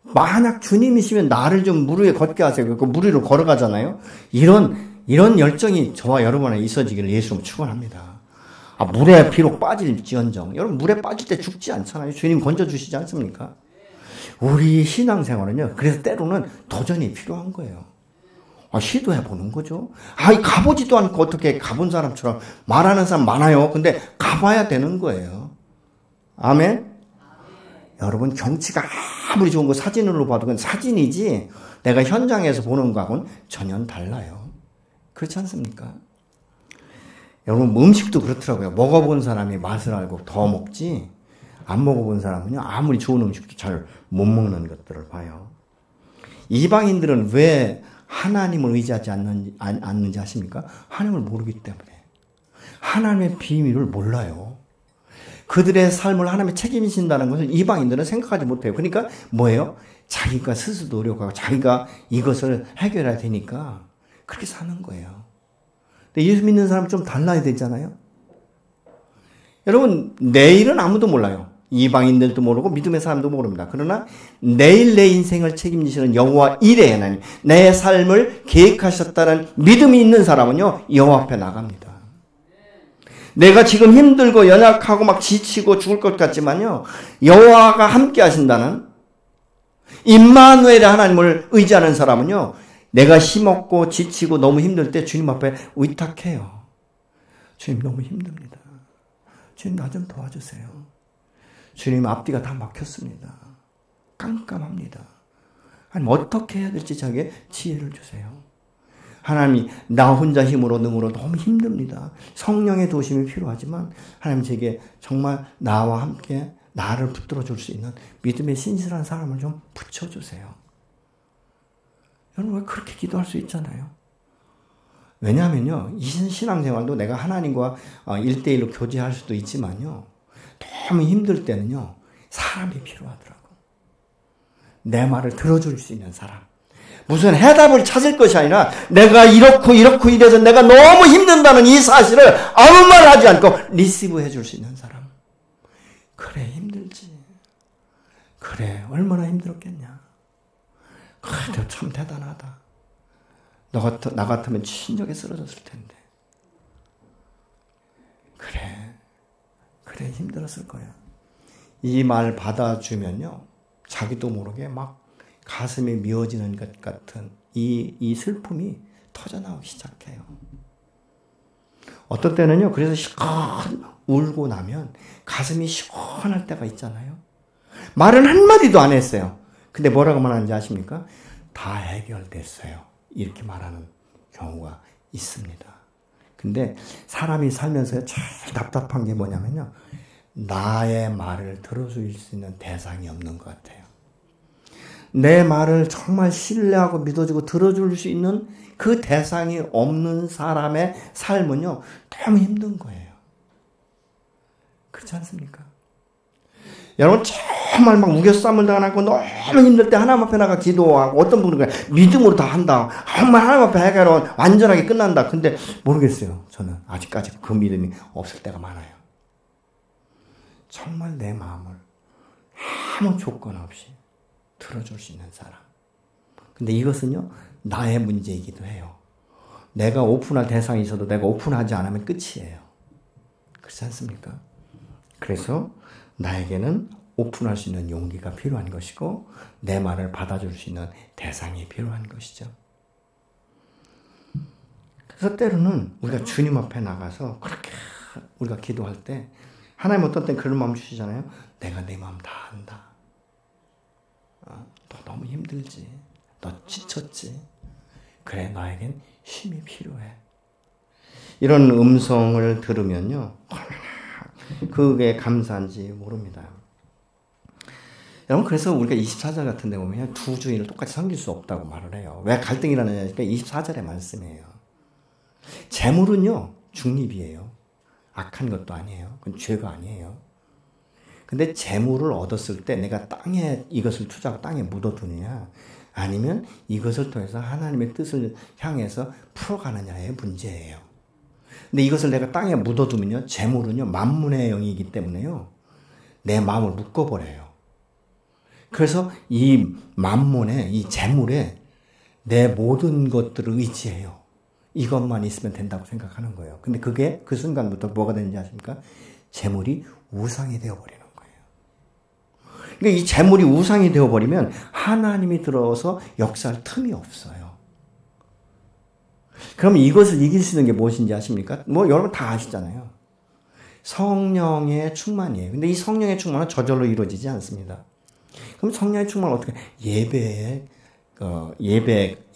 S1: 만약 주님이시면 나를 좀 물 위에 걷게 하세요. 그 물 위로 걸어가잖아요. 이런 열정이 저와 여러분 안에 있어지기를 예수님은 축원합니다. 물에 비록 빠질지언정, 여러분 물에 빠질 때 죽지 않잖아요. 주님 건져주시지 않습니까? 우리 신앙생활은요, 그래서 때로는 도전이 필요한 거예요. 시도해보는 거죠. 가보지도 않고 어떻게 가본 사람처럼 말하는 사람 많아요. 근데 가봐야 되는 거예요. 아멘? 여러분 경치가 아무리 좋은 거 사진으로 봐도 그건 사진이지 내가 현장에서 보는 거하고는 전혀 달라요. 그렇지 않습니까? 여러분 음식도 그렇더라고요. 먹어본 사람이 맛을 알고 더 먹지 안 먹어본 사람은요 아무리 좋은 음식도 잘 못 먹는 것들을 봐요. 이방인들은 왜 하나님을 의지하지 않는지 아십니까? 하나님을 모르기 때문에. 하나님의 비밀을 몰라요. 그들의 삶을 하나님이 책임지신다는 것을 이방인들은 생각하지 못해요. 그러니까 뭐예요? 자기가 스스로 노력하고 자기가 이것을 해결해야 되니까 그렇게 사는 거예요. 근데 예수 믿는 사람은 좀 달라야 되잖아요. 여러분 내일은 아무도 몰라요. 이방인들도 모르고 믿음의 사람도 모릅니다. 그러나 내일 내 인생을 책임지시는 여호와 이레 하나님, 내 삶을 계획하셨다는 믿음이 있는 사람은요 여호와 앞에 나갑니다. 내가 지금 힘들고 연약하고 막 지치고 죽을 것 같지만요. 여호와가 함께 하신다는 임마누엘의 하나님을 의지하는 사람은요. 내가 힘없고 지치고 너무 힘들 때 주님 앞에 의탁해요. 주님 너무 힘듭니다. 주님 나 좀 도와주세요. 주님 앞뒤가 다 막혔습니다. 깜깜합니다. 하나님 어떻게 해야 될지 자기의 지혜를 주세요. 하나님이 나 혼자 힘으로 능으로 너무 힘듭니다. 성령의 도심이 필요하지만 하나님 제게 정말 나와 함께 나를 붙들어 줄 수 있는 믿음의 신실한 사람을 좀 붙여주세요. 여러분 왜 그렇게 기도할 수 있잖아요. 왜냐하면요. 이 신앙생활도 내가 하나님과 1대1로 교제할 수도 있지만요. 너무 힘들 때는요. 사람이 필요하더라고. 내 말을 들어줄 수 있는 사람. 무슨 해답을 찾을 것이 아니라 내가 이렇고 이래서 내가 너무 힘든다는 이 사실을 아무 말 하지 않고 리시브 해줄 수 있는 사람. 그래 힘들지. 그래 얼마나 힘들었겠냐. 그래도 참 대단하다. 나 같으면 친정에 쓰러졌을 텐데. 그래 힘들었을 거야. 이 말 받아주면요. 자기도 모르게 막 가슴이 미어지는 것 같은 이 슬픔이 터져나오기 시작해요. 어떤 때는요. 그래서 실컷 울고 나면 가슴이 시원할 때가 있잖아요. 말은 한마디도 안 했어요. 근데 뭐라고 말하는지 아십니까? 다 해결됐어요. 이렇게 말하는 경우가 있습니다. 근데 사람이 살면서 제일 답답한 게 뭐냐면요. 나의 말을 들어줄 수 있는 대상이 없는 것 같아요. 내 말을 정말 신뢰하고 믿어주고 들어줄 수 있는 그 대상이 없는 사람의 삶은요. 너무 힘든 거예요. 그렇지 않습니까? 여러분 정말 막 우겨싸움을 당하고 너무 힘들 때 하나님 앞에 나가 기도하고 어떤 분은 믿음으로 다 한다. 정말 하나님 앞에 해결하면 완전하게 끝난다. 근데 모르겠어요. 저는 아직까지 그 믿음이 없을 때가 많아요. 정말 내 마음을 아무 조건 없이 들어줄 수 있는 사람. 근데 이것은요. 나의 문제이기도 해요. 내가 오픈할 대상이 있어도 내가 오픈하지 않으면 끝이에요. 그렇지 않습니까? 그래서 나에게는 오픈할 수 있는 용기가 필요한 것이고 내 말을 받아줄 수 있는 대상이 필요한 것이죠. 그래서 때로는 우리가 주님 앞에 나가서 그렇게 우리가 기도할 때 하나님 어떤 때는 그런 마음 주시잖아요. 내가 내 마음 다 안다. 너 너무 힘들지. 너 지쳤지. 그래 너에겐 힘이 필요해. 이런 음성을 들으면요. 그게 감사한지 모릅니다. 여러분 그래서 우리가 24절 같은 데 보면 두 주인을 똑같이 섬길 수 없다고 말을 해요. 왜 갈등이 일어나냐니까 24절의 말씀이에요. 재물은요. 중립이에요. 악한 것도 아니에요. 그건 죄가 아니에요. 근데 재물을 얻었을 때 내가 땅에 이것을 투자하고 땅에 묻어두느냐 아니면 이것을 통해서 하나님의 뜻을 향해서 풀어가느냐의 문제예요. 근데 이것을 내가 땅에 묻어두면요. 재물은요. 만문의 영이기 때문에요. 내 마음을 묶어버려요. 그래서 이 만문에 이 재물에 내 모든 것들을 의지해요. 이것만 있으면 된다고 생각하는 거예요. 근데 그게 그 순간부터 뭐가 되는지 아십니까? 재물이 우상이 되어버리는 거예요. 그러니까 이 재물이 우상이 되어버리면 하나님이 들어서 역사할 틈이 없어요. 그럼 이것을 이길 수 있는 게 무엇인지 아십니까? 뭐 여러분 다 아시잖아요. 성령의 충만이에요. 근데 이 성령의 충만은 저절로 이루어지지 않습니다. 그럼 성령의 충만은 어떻게?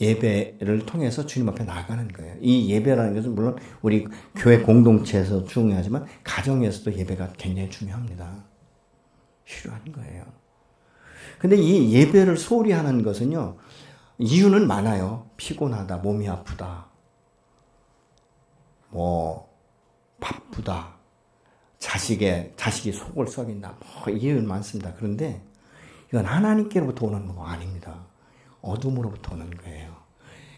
S1: 예배를 통해서 주님 앞에 나가는 거예요. 이 예배라는 것은 물론 우리 교회 공동체에서 중요하지만 가정에서도 예배가 굉장히 중요합니다. 필요한 거예요. 근데 이 예배를 소홀히 하는 것은요. 이유는 많아요. 피곤하다, 몸이 아프다, 바쁘다, 자식이 속을 썩인다, 이유는 많습니다. 그런데 이건 하나님께로부터 오는 거 아닙니다. 어둠으로부터 오는 거예요.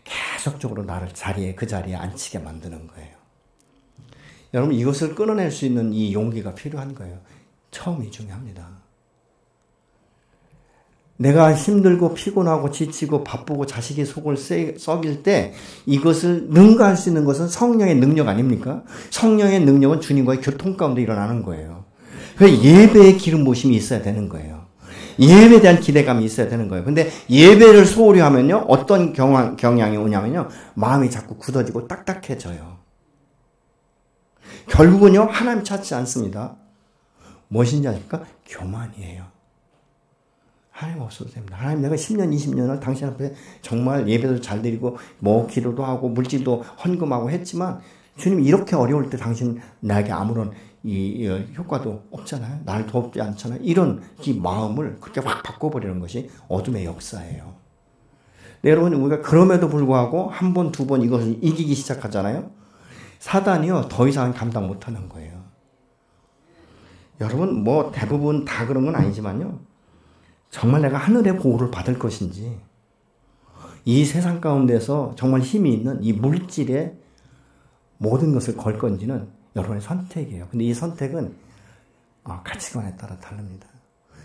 S1: 계속적으로 나를 그 자리에 앉히게 만드는 거예요. 여러분 이것을 끊어낼 수 있는 이 용기가 필요한 거예요. 처음이 중요합니다. 내가 힘들고 피곤하고 지치고 바쁘고 자식이 속을 썩일 때 이것을 능가할 수 있는 것은 성령의 능력 아닙니까? 성령의 능력은 주님과의 교통 가운데 일어나는 거예요. 그래서 예배의 기름 부으심이 있어야 되는 거예요. 예배에 대한 기대감이 있어야 되는 거예요. 근데 예배를 소홀히 하면요, 어떤 경향이 오냐면요, 마음이 자꾸 굳어지고 딱딱해져요. 결국은요, 하나님 찾지 않습니다. 무엇인지 아십니까? 교만이에요. 하나님 없어도 됩니다. 하나님, 내가 10년, 20년을 당신 앞에 정말 예배도 잘 드리고, 기도도 하고, 물질도 헌금하고 했지만, 주님 이렇게 어려울 때 당신 나에게 아무런 효과도 없잖아요. 나를 돕지 않잖아요. 이런 이 마음을 그렇게 확 바꿔버리는 것이 어둠의 역사예요. 네, 여러분, 우리가 그럼에도 불구하고 한 번, 두 번 이것을 이기기 시작하잖아요. 사단이요, 더 이상 감당 못하는 거예요. 여러분, 대부분 다 그런 건 아니지만요. 정말 내가 하늘의 보호를 받을 것인지, 이 세상 가운데서 정말 힘이 있는 이 물질에 모든 것을 걸 건지는 여러분의 선택이에요. 근데 이 선택은 가치관에 따라 다릅니다.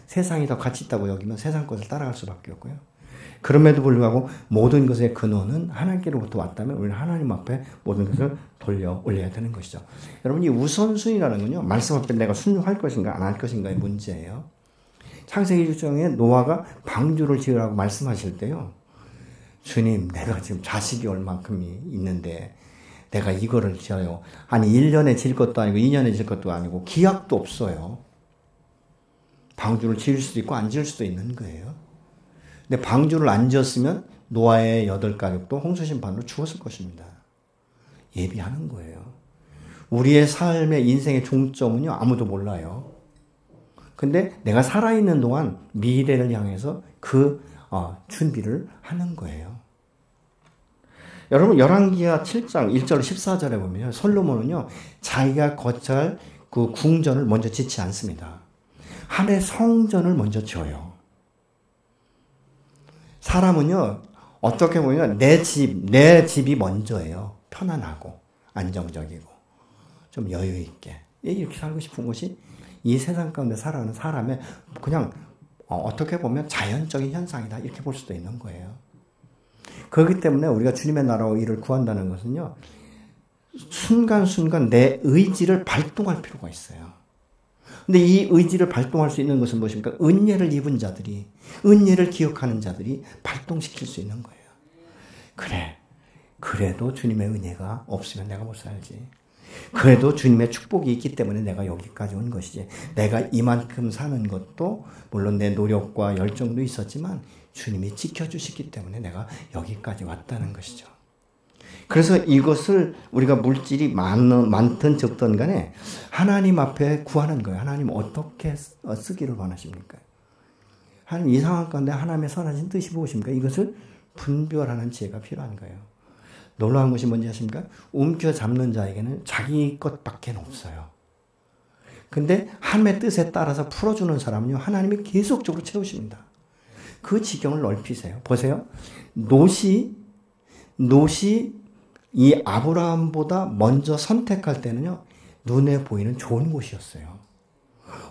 S1: 세상이 더 가치 있다고 여기면 세상 것을 따라갈 수밖에 없고요. 그럼에도 불구하고 모든 것의 근원은 하나님께로부터 왔다면 우리는 하나님 앞에 모든 것을 돌려 올려야 되는 것이죠. 여러분, 이 우선순위라는 건요, 말씀 앞에 내가 순종할 것인가 안 할 것인가의 문제예요. 창세기 6장에 노아가 방주를 지으라고 말씀하실 때요, 주님, 내가 지금 자식이 얼만큼이 있는데 내가 이거를 지어요. 아니, 1년에 질 것도 아니고 2년에 질 것도 아니고 기약도 없어요. 방주를 지을 수도 있고 안 지을 수도 있는 거예요. 근데 방주를 안 지었으면 노아의 8가족도 홍수심판으로 죽었을 것입니다. 예비하는 거예요. 우리의 삶의 인생의 종점은요, 아무도 몰라요. 근데 내가 살아있는 동안 미래를 향해서 준비를 하는 거예요. 여러분, 열왕기하 7장 1절 14절에 보면요, 솔로몬은요, 자기가 거처할 그 궁전을 먼저 짓지 않습니다. 하나의 성전을 먼저 지어요. 사람은요, 어떻게 보면 내 집이 먼저예요. 편안하고 안정적이고 좀 여유 있게 이렇게 살고 싶은 것이 이 세상 가운데 살아가는 사람의 그냥 어떻게 보면 자연적인 현상이다, 이렇게 볼 수도 있는 거예요. 그렇기 때문에 우리가 주님의 나라와 일을 구한다는 것은요, 순간순간 내 의지를 발동할 필요가 있어요. 근데 이 의지를 발동할 수 있는 것은 무엇입니까? 은혜를 입은 자들이, 은혜를 기억하는 자들이 발동시킬 수 있는 거예요. 그래도 주님의 은혜가 없으면 내가 못 살지. 그래도 주님의 축복이 있기 때문에 내가 여기까지 온 것이지. 내가 이만큼 사는 것도 물론 내 노력과 열정도 있었지만 주님이 지켜주시기 때문에 내가 여기까지 왔다는 것이죠. 그래서 이것을 우리가 물질이 많든 적든 간에 하나님 앞에 구하는 거예요. 하나님 어떻게 쓰기를 원하십니까? 하나님, 이 상황 가운데 하나님의 선하신 뜻이 무엇입니까? 이것을 분별하는 지혜가 필요한 거예요. 놀라운 것이 뭔지 아십니까? 움켜잡는 자에게는 자기 것밖에 없어요. 근데 하나님의 뜻에 따라서 풀어주는 사람은요, 하나님이 계속적으로 채우십니다. 그 지경을 넓히세요. 보세요. 롯이 이 아브라함보다 먼저 선택할 때는요, 눈에 보이는 좋은 곳이었어요.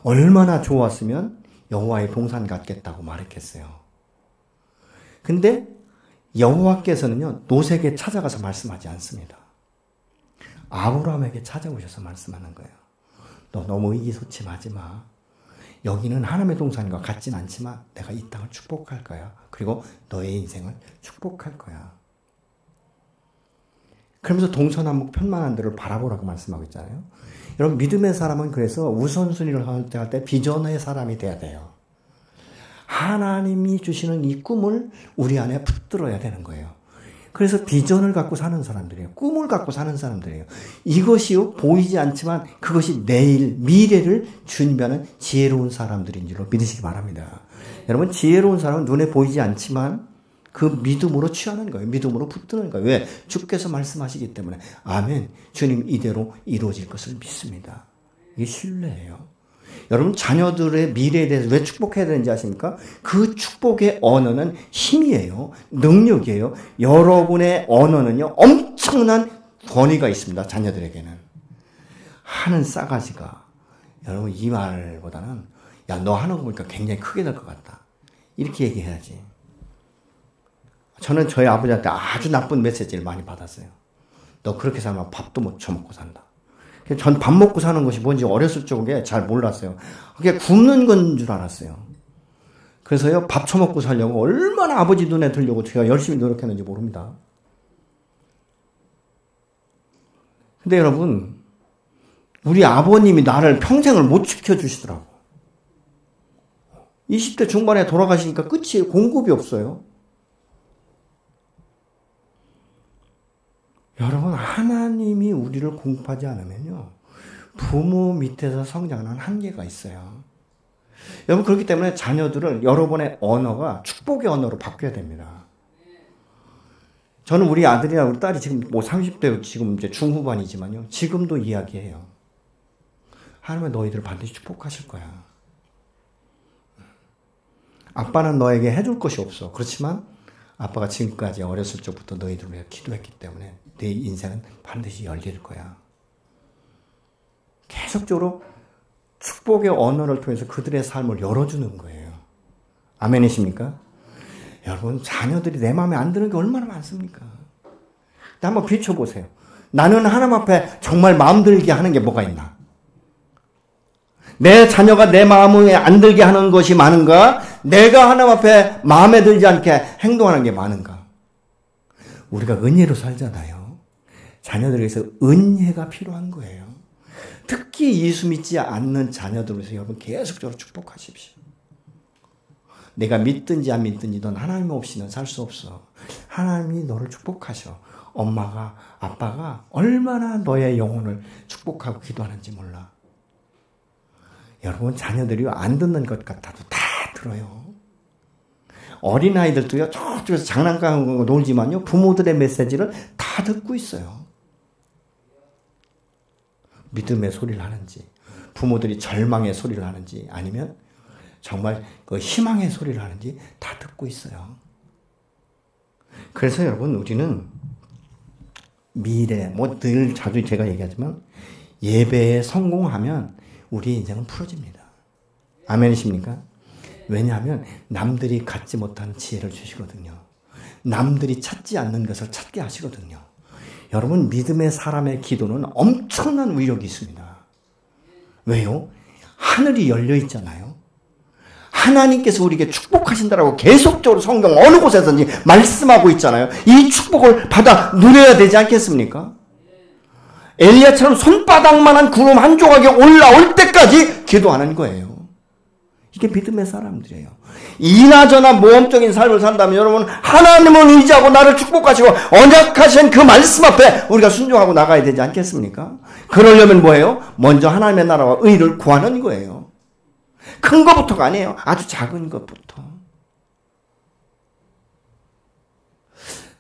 S1: 얼마나 좋았으면 여호와의 동산 같겠다고 말했겠어요. 근데 여호와께서는요, 롯에게 찾아가서 말씀하지 않습니다. 아브라함에게 찾아오셔서 말씀하는 거예요. 너 너무 의기소침하지 마. 여기는 하나님의 동산과 같진 않지만 내가 이 땅을 축복할 거야. 그리고 너의 인생을 축복할 거야. 그러면서 동서남북 편만한 데를 바라보라고 말씀하고 있잖아요. 여러분, 믿음의 사람은 그래서 우선순위를 할 때 비전의 사람이 돼야 돼요. 하나님이 주시는 이 꿈을 우리 안에 붙들어야 되는 거예요. 그래서 비전을 갖고 사는 사람들이에요. 꿈을 갖고 사는 사람들이에요. 이것이요, 보이지 않지만 그것이 미래를 준비하는 지혜로운 사람들인 줄로 믿으시기 바랍니다. 여러분, 지혜로운 사람은 눈에 보이지 않지만 그 믿음으로 취하는 거예요. 믿음으로 붙드는 거예요. 왜? 주께서 말씀하시기 때문에. 아멘. 주님 이대로 이루어질 것을 믿습니다. 이게 신뢰예요. 여러분, 자녀들의 미래에 대해서 왜 축복해야 되는지 아십니까? 그 축복의 언어는 힘이에요. 능력이에요. 여러분의 언어는요, 엄청난 권위가 있습니다. 자녀들에게는. 하는 싸가지가, 여러분, 이 말보다는 야, 너 하는 거 보니까 굉장히 크게 될 것 같다. 이렇게 얘기해야지. 저는 저희 아버지한테 아주 나쁜 메시지를 많이 받았어요. 너 그렇게 살면 밥도 못 처먹고 산다. 전 밥 먹고 사는 것이 뭔지 어렸을 적에 잘 몰랐어요. 그게 굶는 건 줄 알았어요. 그래서요, 밥 처먹고 살려고 얼마나 아버지 눈에 들려고 제가 열심히 노력했는지 모릅니다. 근데 여러분, 우리 아버님이 나를 평생을 못 지켜주시더라고. 20대 중반에 돌아가시니까 끝이에요. 공급이 없어요. 여러분, 하나님이 우리를 공급하지 않으면요, 부모 밑에서 성장하는 한계가 있어요. 여러분, 그렇기 때문에 자녀들을 여러분의 언어가 축복의 언어로 바뀌어야 됩니다. 저는 우리 아들이나 우리 딸이 지금 뭐 30대 지금 이제 중후반이지만요, 지금도 이야기해요. 하나님은 너희들을 반드시 축복하실 거야. 아빠는 너에게 해줄 것이 없어. 그렇지만 아빠가 지금까지 어렸을 적부터 너희들을 위해 기도했기 때문에 내 인생은 반드시 열릴 거야. 계속적으로 축복의 언어를 통해서 그들의 삶을 열어주는 거예요. 아멘이십니까? 여러분, 자녀들이 내 마음에 안 드는 게 얼마나 많습니까? 한번 비춰보세요. 나는 하나님 앞에 정말 마음 들게 하는 게 뭐가 있나? 내 자녀가 내 마음에 안 들게 하는 것이 많은가? 내가 하나님 앞에 마음에 들지 않게 행동하는 게 많은가? 우리가 은혜로 살잖아요. 자녀들에게서 은혜가 필요한 거예요. 특히 예수 믿지 않는 자녀들을 위해서 여러분 계속적으로 축복하십시오. 내가 믿든지 안 믿든지 넌 하나님 없이는 살 수 없어. 하나님이 너를 축복하셔. 엄마가, 아빠가 얼마나 너의 영혼을 축복하고 기도하는지 몰라. 여러분, 자녀들이 안 듣는 것 같아도 다 들어요. 어린아이들도요, 저쪽에서 장난감하고 놀지만요, 부모들의 메시지를 다 듣고 있어요. 믿음의 소리를 하는지, 부모들이 절망의 소리를 하는지, 아니면 정말 그 희망의 소리를 하는지 다 듣고 있어요. 그래서 여러분, 우리는 미래, 뭐 늘 자주 제가 얘기하지만 예배에 성공하면 우리 인생은 풀어집니다. 아멘이십니까? 왜냐하면 남들이 갖지 못한 지혜를 주시거든요. 남들이 찾지 않는 것을 찾게 하시거든요. 여러분, 믿음의 사람의 기도는 엄청난 위력이 있습니다. 왜요? 하늘이 열려 있잖아요. 하나님께서 우리에게 축복하신다라고 계속적으로 성경 어느 곳에서든지 말씀하고 있잖아요. 이 축복을 받아 누려야 되지 않겠습니까? 엘리야처럼 손바닥만한 구름 한 조각이 올라올 때까지 기도하는 거예요. 이게 믿음의 사람들이에요. 이나저나 모험적인 삶을 산다면 여러분, 하나님을 의지하고 나를 축복하시고 언약하신 그 말씀 앞에 우리가 순종하고 나가야 되지 않겠습니까? 그러려면 뭐예요? 먼저 하나님의 나라와 의를 구하는 거예요. 큰 것부터가 아니에요. 아주 작은 것부터.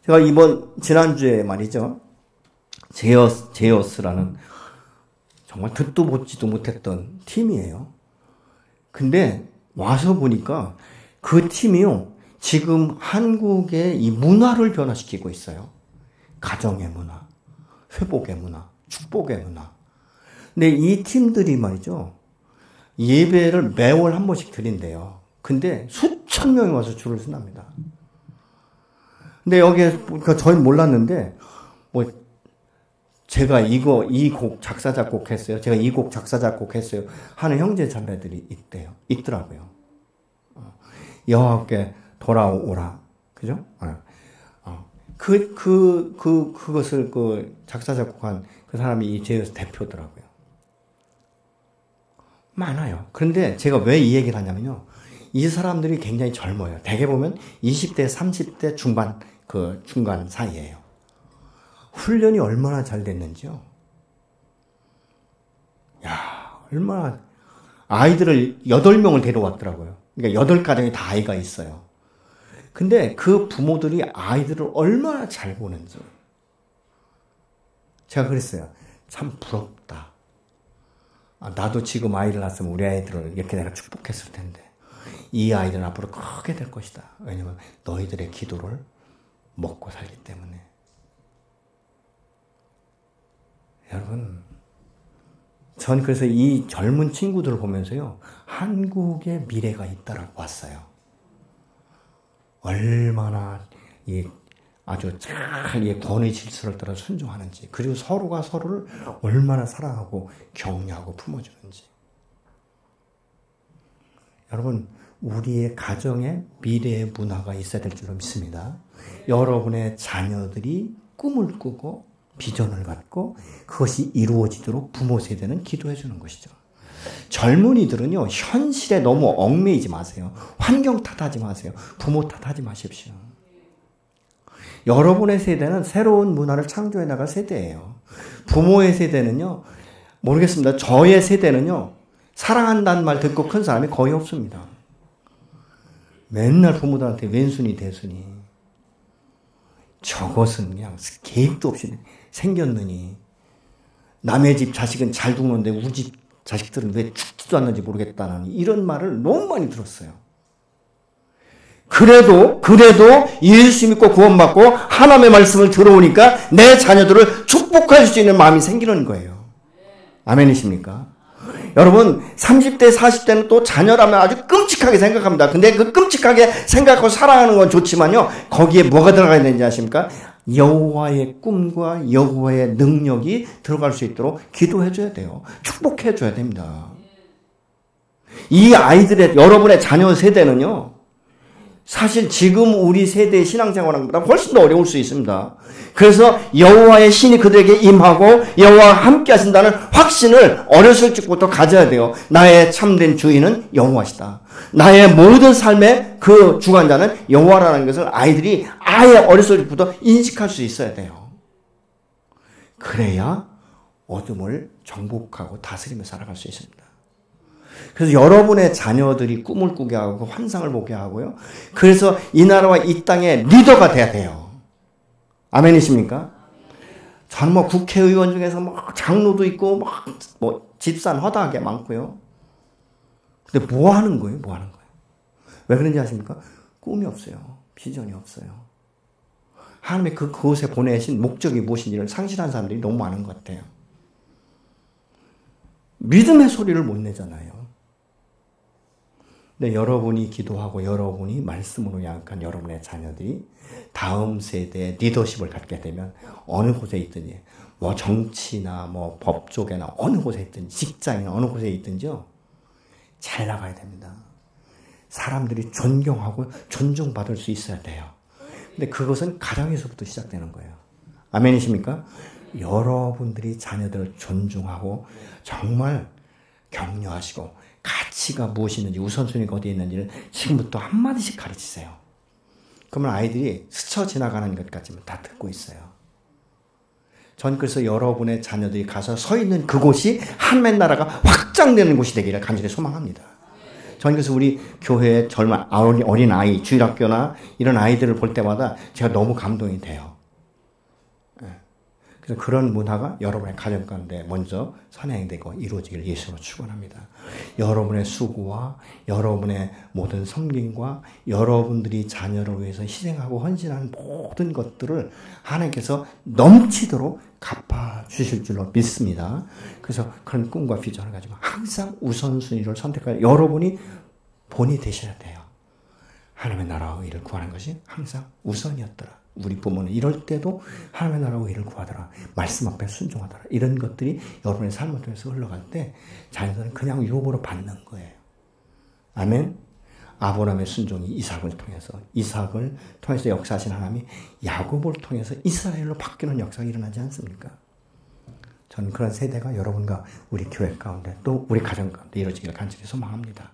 S1: 제가 지난주에 말이죠, 제어스라는 정말 듣도 보지도 못했던 팀이에요. 근데 와서 보니까 그 팀이요, 지금 한국의 이 문화를 변화시키고 있어요. 가정의 문화, 회복의 문화, 축복의 문화. 근데 이 팀들이 말이죠, 예배를 매월 한 번씩 드린대요. 근데 수천 명이 와서 줄을 서납니다. 근데 여기에, 저희는 몰랐는데, 제가 이 곡 작사, 작곡했어요. 제가 이 곡 작사, 작곡했어요. 하는 형제 자매들이 있더라고요. 여호와께 돌아오라. 그죠? 그것을 작사, 작곡한 그 사람이 이 제어스 대표더라고요. 많아요. 그런데 제가 왜 이 얘기를 하냐면요, 이 사람들이 굉장히 젊어요. 대개 보면 20대, 30대 중간 사이예요. 훈련이 얼마나 잘 됐는지요. 야, 얼마나, 아이들을 8명을 데려왔더라고요. 그러니까 8가정이 다 아이가 있어요. 근데 그 부모들이 아이들을 얼마나 잘 보는지. 제가 그랬어요. 참 부럽다. 나도 지금 아이를 낳았으면 우리 아이들을 이렇게 내가 축복했을 텐데. 이 아이들은 앞으로 크게 될 것이다. 왜냐면 너희들의 기도를 먹고 살기 때문에. 여러분, 전 그래서 이 젊은 친구들을 보면서요, 한국의 미래가 있다라고 봤어요. 얼마나 아주 잘 권위 질서를 따라 순종하는지, 그리고 서로가 서로를 얼마나 사랑하고 격려하고 품어주는지. 여러분, 우리의 가정에 미래의 문화가 있어야 될 줄로 믿습니다. 여러분의 자녀들이 꿈을 꾸고 비전을 갖고 그것이 이루어지도록 부모 세대는 기도해 주는 것이죠. 젊은이들은요, 현실에 너무 얽매이지 마세요. 환경 탓하지 마세요. 부모 탓하지 마십시오. 여러분의 세대는 새로운 문화를 창조해 나갈 세대예요. 부모의 세대는요, 모르겠습니다. 저의 세대는요, 사랑한다는 말 듣고 큰 사람이 거의 없습니다. 맨날 부모들한테 왼순이 대순이. 저것은 그냥 계획도 없이 생겼느니, 남의 집 자식은 잘 두는데 우리 집 자식들은 왜 죽지도 않는지 모르겠다는 이런 말을 너무 많이 들었어요. 그래도 예수 믿고 구원받고 하나님의 말씀을 들어오니까 내 자녀들을 축복할 수 있는 마음이 생기는 거예요. 아멘이십니까? 여러분, 30대, 40대는 또 자녀라면 아주 끔찍하게 생각합니다. 근데 그 끔찍하게 생각하고 사랑하는 건 좋지만요, 거기에 뭐가 들어가야 되는지 아십니까? 여호와의 꿈과 여호와의 능력이 들어갈 수 있도록 기도해 줘야 돼요. 축복해 줘야 됩니다. 이 아이들의, 여러분의 자녀 세대는요, 사실 지금 우리 세대의 신앙생활하는 것보다 훨씬 더 어려울 수 있습니다. 그래서 여호와의 신이 그들에게 임하고 여호와와 함께 하신다는 확신을 어렸을 적부터 가져야 돼요. 나의 참된 주인은 여호와시다. 나의 모든 삶의 그 주관자는 여호와라는 것을 아이들이 아예 어렸을 적부터 인식할 수 있어야 돼요. 그래야 어둠을 정복하고 다스리며 살아갈 수 있습니다. 그래서 여러분의 자녀들이 꿈을 꾸게 하고 환상을 보게 하고요. 그래서 이 나라와 이 땅의 리더가 돼야 돼요. 아멘이십니까? 저는 뭐 국회의원 중에서 뭐 장로도 있고 뭐 집산 허다하게 많고요. 근데 뭐 하는 거예요? 뭐 하는 거예요? 왜 그런지 아십니까? 꿈이 없어요. 비전이 없어요. 하나님의 그곳에 보내신 목적이 무엇인지를 상실한 사람들이 너무 많은 것 같아요. 믿음의 소리를 못 내잖아요. 근데 여러분이 기도하고 여러분이 말씀으로 양육한 여러분의 자녀들이 다음 세대의 리더십을 갖게 되면 어느 곳에 있든지, 뭐 정치나 뭐 법 쪽에나 어느 곳에 있든지, 직장이나 어느 곳에 있든지요, 잘 나가야 됩니다. 사람들이 존경하고 존중받을 수 있어야 돼요. 근데 그것은 가정에서부터 시작되는 거예요. 아멘이십니까? 여러분들이 자녀들을 존중하고 정말 격려하시고 가치가 무엇이 있는지, 우선순위가 어디에 있는지를 지금부터 한마디씩 가르치세요. 그러면 아이들이 스쳐 지나가는 것 같지만 다 듣고 있어요. 전 그래서 여러분의 자녀들이 가서 서 있는 그곳이 하나님의 나라가 확장되는 곳이 되기를 간절히 소망합니다. 전 그래서 우리 교회의 어린 아이, 주일학교나 이런 아이들을 볼 때마다 제가 너무 감동이 돼요. 그래서 그런 문화가 여러분의 가정 가운데 먼저 선행되고 이루어지기를 예수로 축원합니다. 여러분의 수고와 여러분의 모든 섬김과 여러분들이 자녀를 위해서 희생하고 헌신하는 모든 것들을 하나님께서 넘치도록 갚아주실 줄로 믿습니다. 그래서 그런 꿈과 비전을 가지고 항상 우선순위를 선택할 여러분이 본이 되셔야 돼요. 하나님의 나라와 의를 구하는 것이 항상 우선이었더라. 우리 부모는 이럴 때도 하나님의 나라와 의를 구하더라. 말씀 앞에 순종하더라. 이런 것들이 여러분의 삶을 통해서 흘러갈 때 자녀들은 그냥 유업으로 받는 거예요. 아멘. 아브라함의 순종이 이삭을 통해서 역사하신 하나님이 야곱을 통해서 이스라엘로 바뀌는 역사가 일어나지 않습니까? 저는 그런 세대가 여러분과 우리 교회 가운데 또 우리 가정 가운데 이루어지기를 간절히 소망합니다.